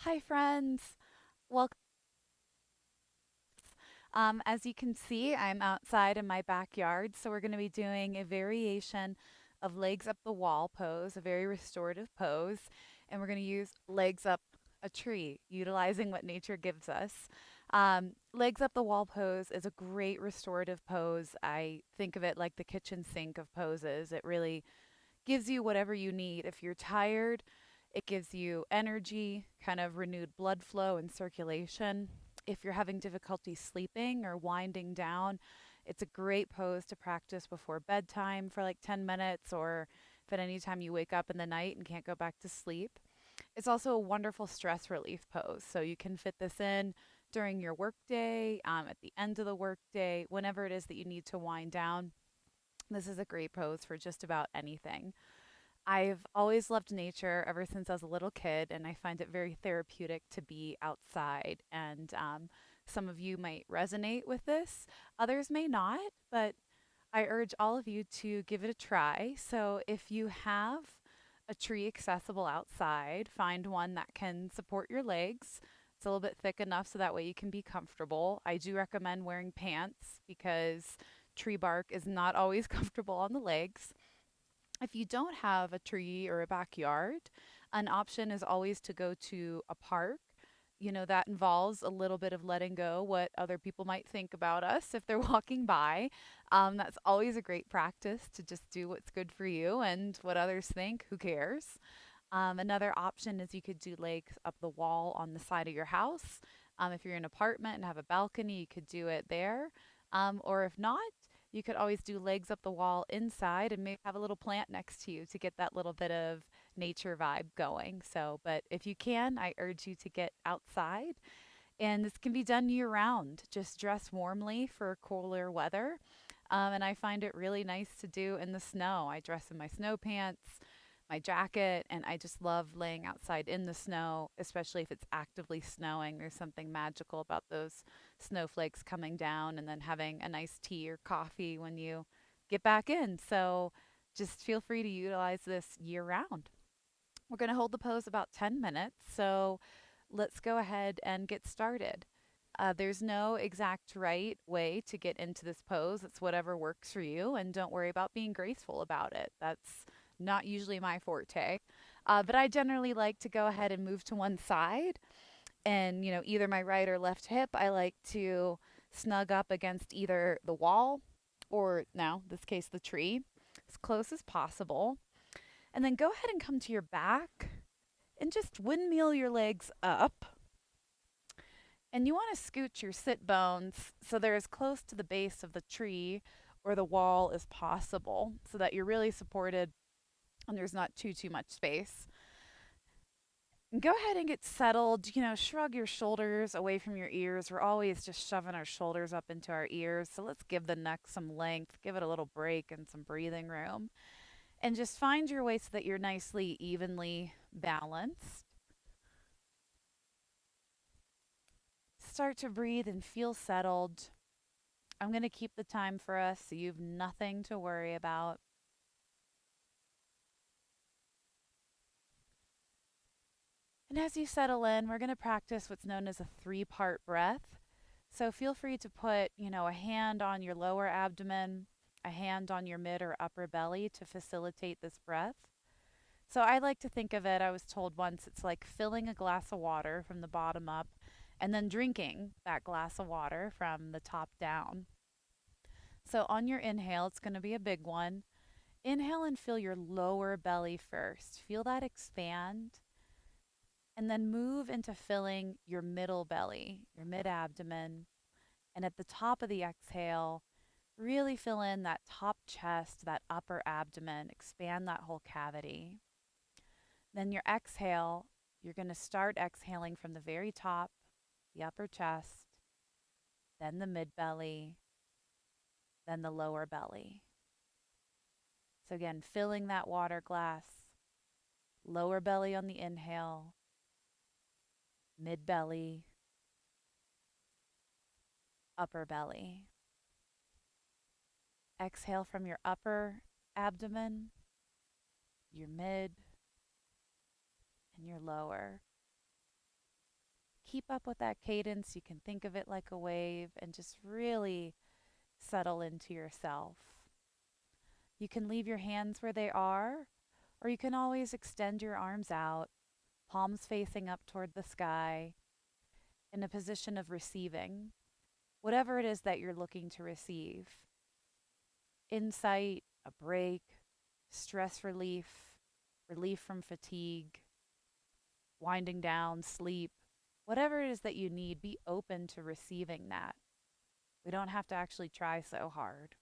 Hi, friends. Welcome. As you can see, I'm outside in my backyard, so we're going to be doing a variation of legs up the wall pose, a very restorative pose, and we're going to use legs up a tree, utilizing what nature gives us. Legs up the wall pose is a great restorative pose. I think of it like the kitchen sink of poses. It really gives you whatever you need. If you're tired, it gives you energy, kind of renewed blood flow and circulation. If you're having difficulty sleeping or winding down, it's a great pose to practice before bedtime for like 10 minutes, or if at any time you wake up in the night and can't go back to sleep. It's also a wonderful stress relief pose. So you can fit this in during your workday, at the end of the workday, whenever it is that you need to wind down. This is a great pose for just about anything. I've always loved nature ever since I was a little kid, and I find it very therapeutic to be outside. And some of you might resonate with this, others may not, but I urge all of you to give it a try. So if you have a tree accessible outside, find one that can support your legs. It's a little bit thick enough so that way you can be comfortable. I do recommend wearing pants because tree bark is not always comfortable on the legs. If you don't have a tree or a backyard, an option is always to go to a park. That involves a little bit of letting go what other people might think about us if they're walking by. That's always a great practice to just do what's good for you, and what others think, who cares? Another option is you could do legs up the wall on the side of your house. If you're in an apartment and have a balcony, you could do it there. Or if not, you could always do legs up the wall inside and maybe have a little plant next to you to get that little bit of nature vibe going. So, but if you can, I urge you to get outside. And this can be done year round. Just dress warmly for cooler weather. And I find it really nice to do in the snow. I dress in my snow pants, my jacket, and I just love laying outside in the snow, especially if it's actively snowing. There's something magical about those snowflakes coming down and then having a nice tea or coffee when you get back in. So just feel free to utilize this year round. We're going to hold the pose about 10 minutes. So let's go ahead and get started. There's no exact right way to get into this pose. It's whatever works for you, and don't worry about being graceful about it. That's not usually my forte. But I generally like to go ahead and move to one side, and either my right or left hip. I like to snug up against either the wall or, now, in this case, the tree, as close as possible. And then go ahead and come to your back and just windmill your legs up. And you want to scoot your sit bones so they're as close to the base of the tree or the wall as possible so that you're really supported and there's not too much space. And go ahead and get settled. Shrug your shoulders away from your ears. We're always just shoving our shoulders up into our ears. So let's give the neck some length, give it a little break and some breathing room. And just find your way so that you're nicely, evenly balanced. Start to breathe and feel settled. I'm going to keep the time for us so you've nothing to worry about. And as you settle in, we're going to practice what's known as a three-part breath. So feel free to put, a hand on your lower abdomen, a hand on your mid or upper belly to facilitate this breath. So I like to think of it, I was told once, it's like filling a glass of water from the bottom up and then drinking that glass of water from the top down. So on your inhale, it's going to be a big one. Inhale and fill your lower belly first. Feel that expand. And then move into filling your middle belly, your mid abdomen. And at the top of the exhale, really fill in that top chest, that upper abdomen, expand that whole cavity. Then your exhale, you're going to start exhaling from the very top, the upper chest, then the mid belly, then the lower belly. So again, filling that water glass, lower belly on the inhale, mid belly, upper belly. Exhale from your upper abdomen, your mid, and your lower. keep up with that cadence. You can think of it like a wave and just really settle into yourself. You can leave your hands where they are, or you can always extend your arms out, palms facing up toward the sky, in a position of receiving whatever it is that you're looking to receive: insight, a break, stress relief, relief from fatigue, winding down, sleep. Whatever it is that you need, be open to receiving that. We don't have to actually try so hard.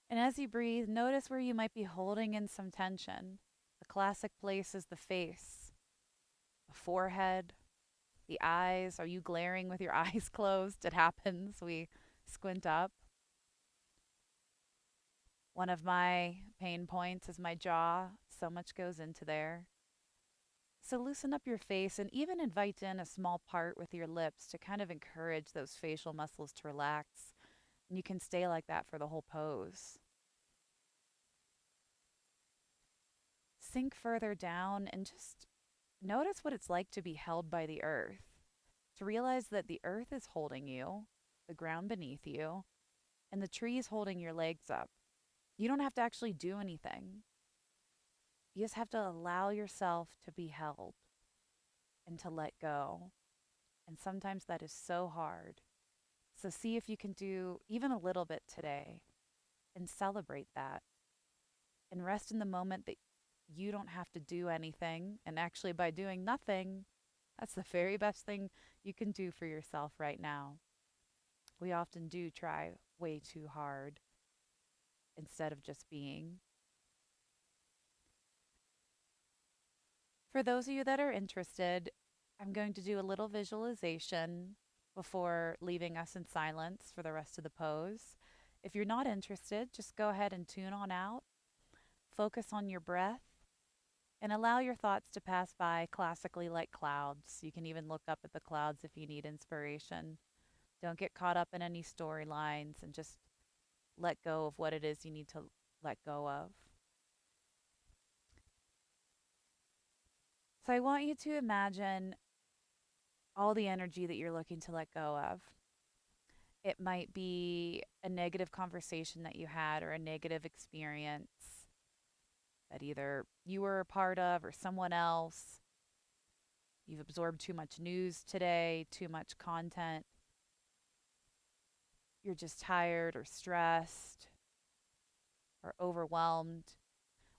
And as you breathe, notice where you might be holding in some tension. The classic place is the face, the forehead, the eyes. Are you glaring with your eyes closed? It happens. We squint up. One of my pain points is my jaw. So much goes into there. So loosen up your face and even invite in a small part with your lips to kind of encourage those facial muscles to relax. And you can stay like that for the whole pose. Sink further down and just notice what it's like to be held by the earth. To realize that the earth is holding you, the ground beneath you, and the trees holding your legs up. You don't have to actually do anything. You just have to allow yourself to be held and to let go. And sometimes that is so hard. So see if you can do even a little bit today and celebrate that and rest in the moment that you don't have to do anything. And actually, by doing nothing, that's the very best thing you can do for yourself right now. We often do try way too hard instead of just being. For those of you that are interested, I'm going to do a little visualization before leaving us in silence for the rest of the pose. If you're not interested, just go ahead and tune on out. Focus on your breath and allow your thoughts to pass by classically like clouds. You can even look up at the clouds if you need inspiration. Don't get caught up in any storylines and just let go of what it is you need to let go of. So I want you to imagine all the energy that you're looking to let go of. It might be a negative conversation that you had or a negative experience that either you were a part of or someone else. You've absorbed too much news today, too much content. You're just tired or stressed or overwhelmed.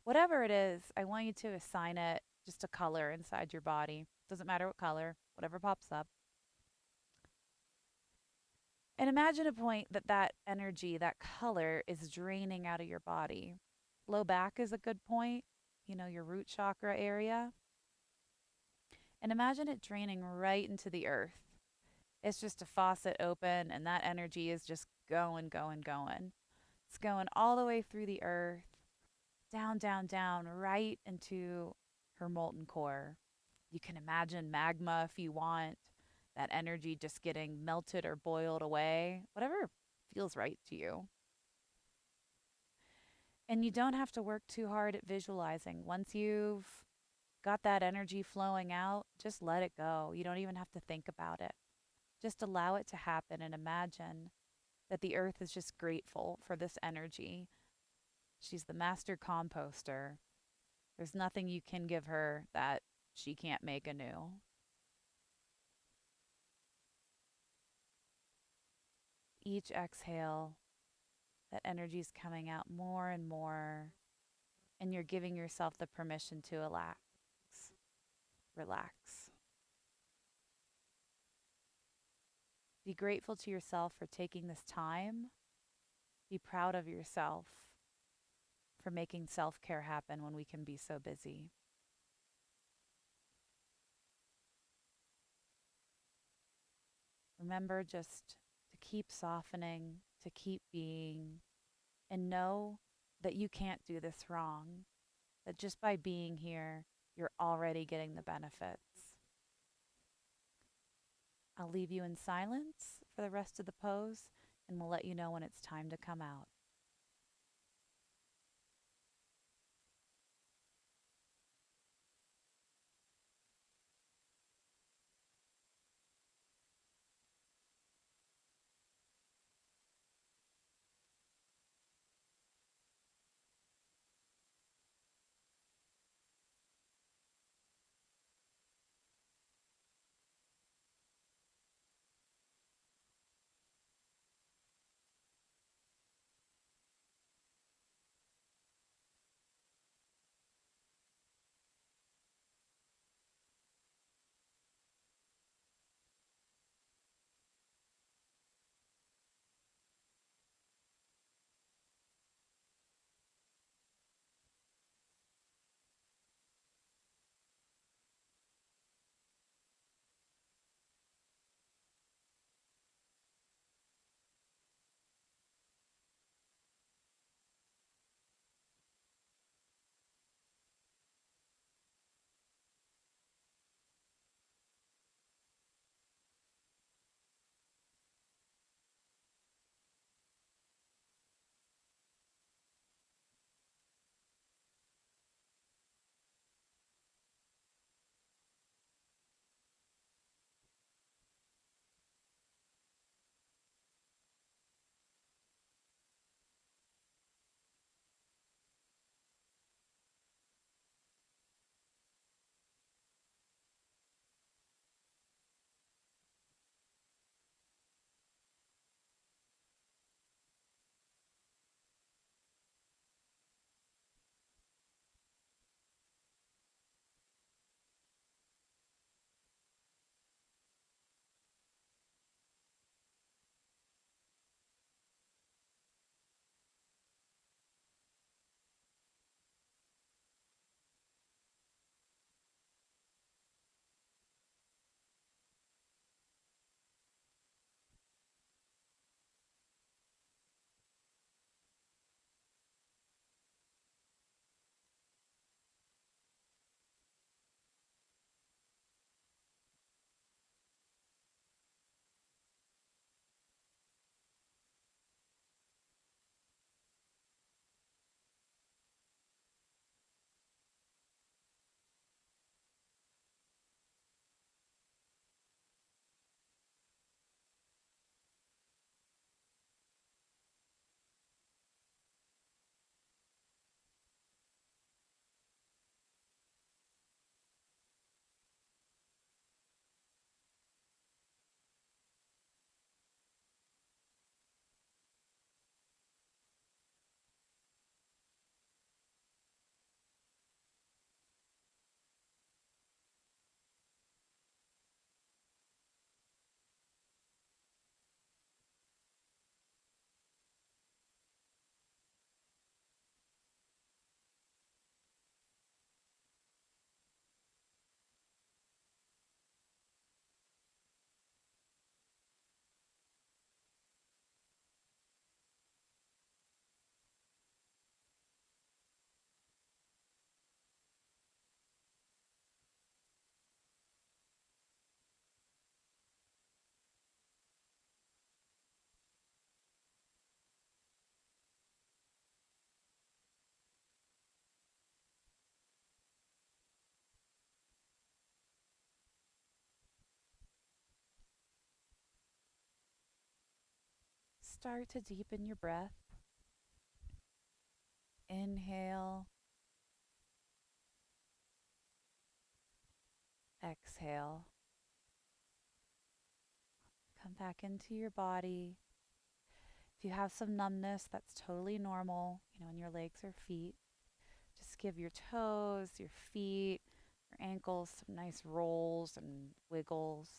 Whatever it is, I want you to assign it just a color inside your body. Doesn't matter what color, whatever pops up. And imagine a point that that energy, that color is draining out of your body. Low back is a good point, your root chakra area. And imagine it draining right into the earth. It's just a faucet open, and that energy is just going, going, going. It's going all the way through the earth, down, down, down, right into her molten core. You can imagine magma if you want, that energy just getting melted or boiled away, whatever feels right to you. And you don't have to work too hard at visualizing. Once you've got that energy flowing out, just let it go. You don't even have to think about it. Just allow it to happen and imagine that the earth is just grateful for this energy. She's the master composter. There's nothing you can give her that she can't make anew. Each exhale, that energy is coming out more and more, and you're giving yourself the permission to relax. Relax. Be grateful to yourself for taking this time. Be proud of yourself for making self care happen when we can be so busy. Remember just to keep softening, to keep being, and know that you can't do this wrong, that just by being here, you're already getting the benefits. I'll leave you in silence for the rest of the pose, and we'll let you know when it's time to come out. start to deepen your breath. Inhale, exhale. Come back into your body. If you have some numbness, that's totally normal, in your legs or feet. Just give your toes, your feet, your ankles some nice rolls and wiggles.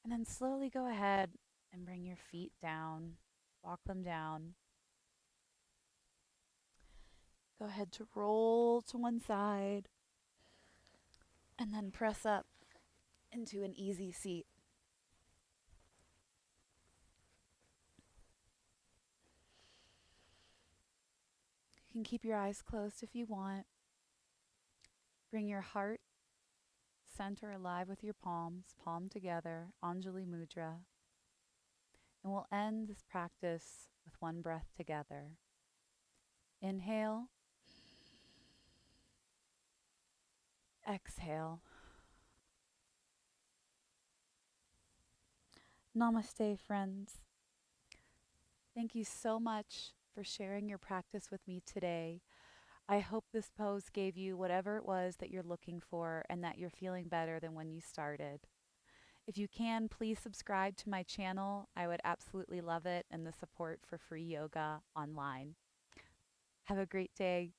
And then slowly go ahead and bring your feet down, walk them down. Go ahead to roll to one side and then press up into an easy seat. You can keep your eyes closed if you want. Bring your heart center alive with your palms, palm together, Anjali Mudra. And we'll end this practice with one breath together. Inhale, exhale. Namaste, friends. Thank you so much for sharing your practice with me today. I hope this pose gave you whatever it was that you're looking for and that you're feeling better than when you started. If you can, please subscribe to my channel. I would absolutely love it, and the support for free yoga online. Have a great day.